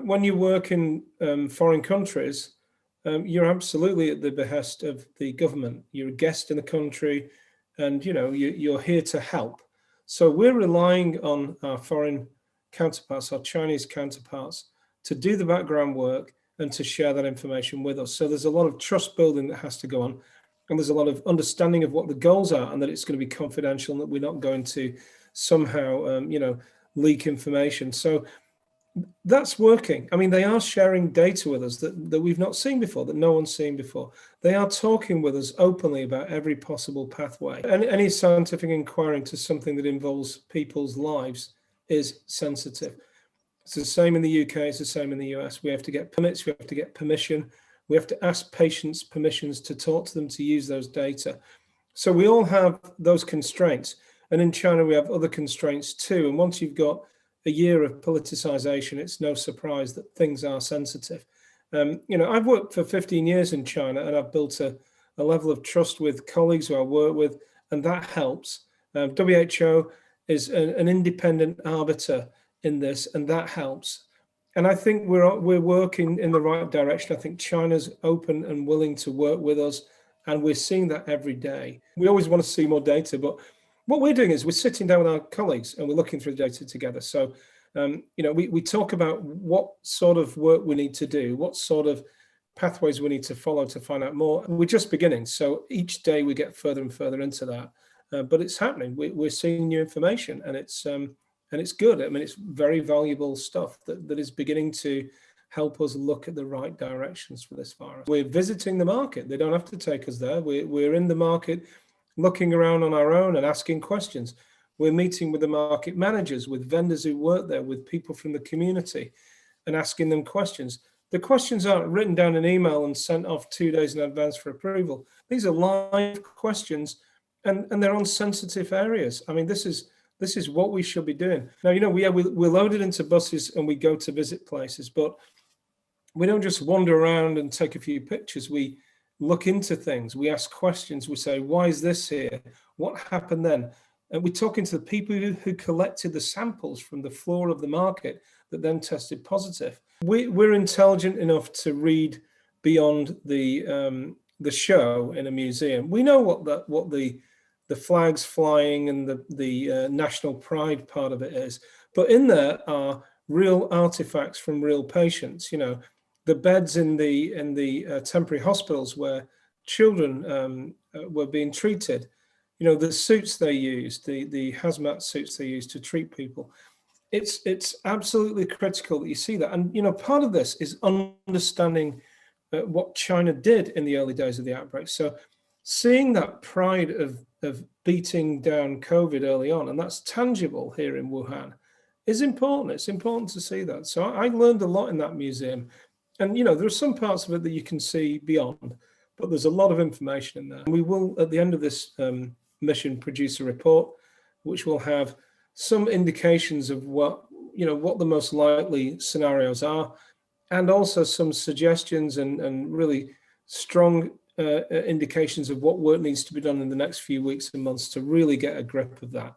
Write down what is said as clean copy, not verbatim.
when you work in foreign countries, you're absolutely at the behest of the government. You're a guest in the country, and you're here to help. So we're relying on our foreign counterparts, our Chinese counterparts, to do the background work and to share that information with us. So there's a lot of trust building that has to go on, and there's a lot of understanding of what the goals are, and that it's going to be confidential, and that we're not going to somehow, leak information. So that's working. I mean, they are sharing data with us that we've not seen before, that no one's seen before. They are talking with us openly about every possible pathway. And any scientific inquiry into something that involves people's lives is sensitive. It's the same in the UK, it's the same in the US. We have to get permits, we have to get permission. We have to ask patients permissions to talk to them, to use those data. So we all have those constraints. And in China, we have other constraints too. And once you've got a year of politicization, it's no surprise that things are sensitive. I've worked for 15 years in China, and I've built a level of trust with colleagues who I work with, and that helps. WHO is an independent arbiter in this, and that helps. And I think we're working in the right direction. I think China's open and willing to work with us, and we're seeing that every day. We always want to see more data, but what we're doing is we're sitting down with our colleagues and we're looking through the data together. So, we talk about what sort of work we need to do, what sort of pathways we need to follow to find out more. We're just beginning. So each day we get further and further into that, but it's happening. We're seeing new information, and it's good. I mean, it's very valuable stuff that is beginning to help us look at the right directions for this virus. We're visiting the market. They don't have to take us there. We're in the market, looking around on our own and asking questions. We're meeting with the market managers, with vendors who work there, with people from the community, and asking them questions. The questions aren't written down in email and sent off 2 days in advance for approval. These are live questions, and they're on sensitive areas. I mean, this is what we should be doing. Now, we're loaded into buses and we go to visit places, but we don't just wander around and take a few pictures. We look into things, we ask questions, we say, why is this here? What happened then? And we're talking to the people who collected the samples from the floor of the market that then tested positive. We're intelligent enough to read beyond the show in a museum. We know what the flags flying and the national pride part of it is, but in there are real artifacts from real patients. The beds in the temporary hospitals where children were being treated, the suits they used, the hazmat suits they used to treat people. It's absolutely critical that you see that. And, part of this is understanding what China did in the early days of the outbreak. So seeing that pride of beating down COVID early on, and that's tangible here in Wuhan, is important. It's important to see that. So I learned a lot in that museum. And, there are some parts of it that you can see beyond, but there's a lot of information in there. We will, at the end of this mission, produce a report which will have some indications of what the most likely scenarios are, and also some suggestions and really strong indications of what work needs to be done in the next few weeks and months to really get a grip of that.